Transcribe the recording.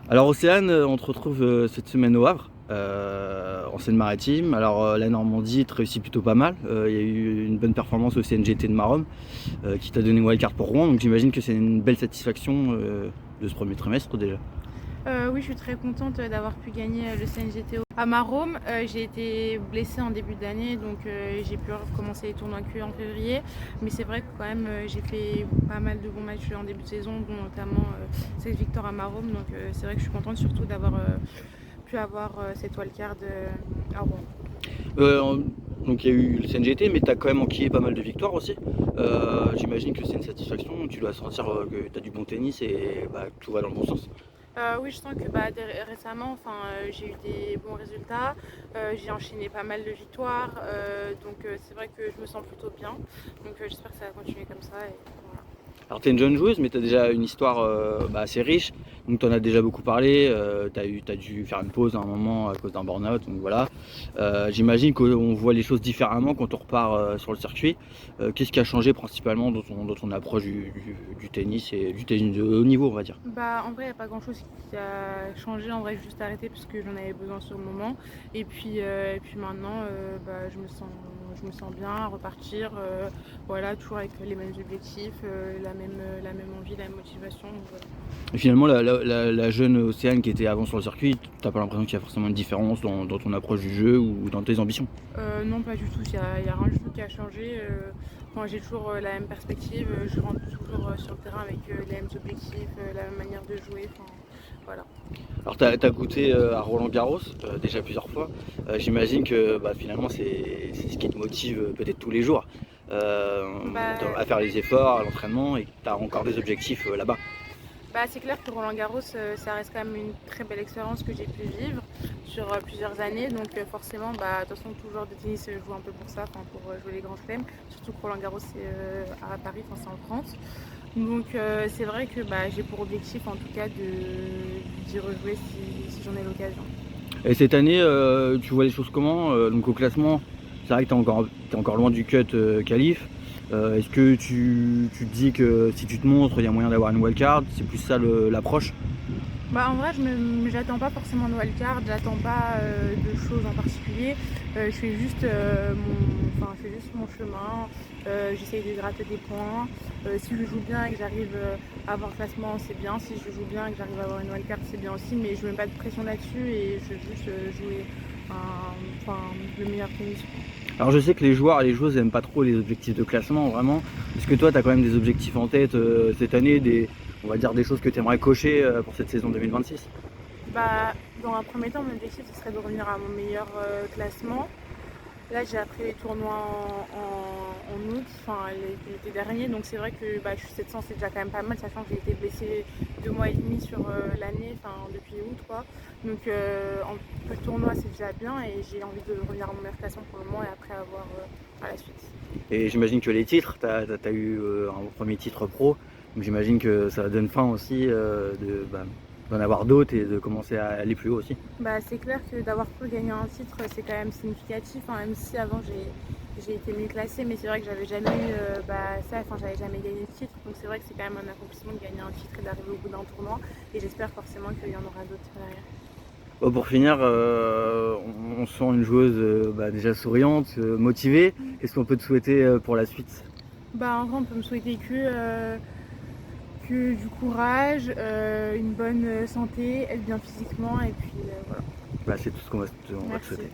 Alors Océane, on te retrouve cette semaine au Havre, en Seine-Maritime. Alors la Normandie te réussit plutôt pas mal. Il y a eu une bonne performance au CNGT de Maromme qui t'a donné une wildcard pour Rouen. Donc j'imagine que c'est une belle satisfaction de ce premier trimestre déjà. Oui, je suis très contente d'avoir pu gagner le CNGT à Maromme. J'ai été blessée en début d'année, donc j'ai pu recommencer les tournois que en février. Mais c'est vrai que quand même, j'ai fait pas mal de bons matchs en début de saison, dont notamment cette victoire à Maromme. Donc c'est vrai que je suis contente surtout d'avoir pu avoir cette wildcard à Rouen. Euh, donc il y a eu le CNGT, mais tu as quand même enquillé pas mal de victoires aussi. J'imagine que c'est une satisfaction. Tu dois sentir que tu as du bon tennis et que tout va dans le bon sens. Oui, je sens que récemment, j'ai eu des bons résultats. J'ai enchaîné pas mal de victoires. Donc c'est vrai que je me sens plutôt bien. Donc j'espère que ça va continuer comme ça. Et voilà. Alors tu es une jeune joueuse, mais tu as déjà une histoire assez riche, donc tu en as déjà beaucoup parlé, t'as dû faire une pause à un moment à cause d'un burn-out, donc voilà. J'imagine qu'on voit les choses différemment quand on repart sur le circuit. Qu'est-ce qui a changé principalement dans ton approche du tennis et du tennis de haut niveau, on va dire? En vrai, il n'y a pas grand-chose qui a changé. En vrai, j'ai juste arrêté parce que j'en avais besoin sur le moment. Et puis maintenant, je me sens bien à repartir. Voilà, toujours avec les mêmes objectifs, la même envie, la même motivation. Donc, voilà. Et finalement, la jeune Océane qui était avant sur le circuit, t'as pas l'impression qu'il y a forcément une différence dans ton approche du jeu ou dans tes ambitions? Non, pas du tout. Il y a rien du tout qui a changé. J'ai toujours la même perspective. Je rentre toujours sur le terrain avec les mêmes objectifs, la même manière de jouer. Voilà. Alors t'as goûté à Roland Garros déjà plusieurs fois. J'imagine que finalement c'est ce qui te motive peut-être tous les jours Bah, à faire les efforts, à l'entraînement et que tu as encore des objectifs là-bas. c'est clair que Roland Garros, ça reste quand même une très belle expérience que j'ai pu vivre sur plusieurs années. Donc forcément, de toute façon, tout joueur de tennis joue un peu pour ça, pour jouer les grands chelems. Surtout que Roland Garros, c'est à Paris, c'est en France. Donc c'est vrai que j'ai pour objectif en tout cas d'y rejouer si j'en ai l'occasion. Et cette année, tu vois les choses comment? Donc au classement, c'est vrai que t'es encore loin du cut qualif. Est-ce que tu te dis que si tu te montres, il y a moyen d'avoir une wildcard? C'est plus ça l'approche? En vrai, j'attends pas forcément de wildcard, j'attends pas de choses en particulier. Je fais juste mon chemin. J'essaye de gratter des points. Si je joue bien et que j'arrive à avoir le classement, c'est bien. Si je joue bien et que j'arrive à avoir une wildcard, c'est bien aussi. Mais je mets pas de pression là-dessus et je veux juste jouer le meilleur tennis. Alors je sais que les joueurs et les joueuses n'aiment pas trop les objectifs de classement, vraiment. Est-ce que toi, tu as quand même des objectifs en tête cette année, on va dire des choses que tu aimerais cocher pour cette saison 2026? Dans un premier temps, mon objectif, ce serait de revenir à mon meilleur classement. Là, j'ai appris les tournois en août, l'été dernier, donc c'est vrai que je suis 700, c'est déjà quand même pas mal, sachant que j'ai été blessée 2 mois et demi sur l'année, depuis août quoi. Donc en peu de tournois, c'est déjà bien et j'ai envie de revenir à mon meilleur classement pour le moment et après avoir à la suite. Et j'imagine que les titres, tu as eu un premier titre pro, donc j'imagine que ça donne faim aussi d'en avoir d'autres et de commencer à aller plus haut aussi. C'est clair que d'avoir pu gagner un titre, c'est quand même significatif, hein, même si avant j'ai été mieux classée, mais c'est vrai que j'avais jamais eu j'avais jamais gagné de titre, donc c'est vrai que c'est quand même un accomplissement de gagner un titre et d'arriver au bout d'un tournoi, et j'espère forcément qu'il y en aura d'autres derrière. Bon, pour finir, on sent une joueuse déjà souriante, motivée. Qu'est-ce qu'on peut te souhaiter pour la suite? En vrai, on peut me souhaiter que du courage, une bonne santé, être bien physiquement, et puis voilà. C'est tout ce on va te Merci. souhaiter.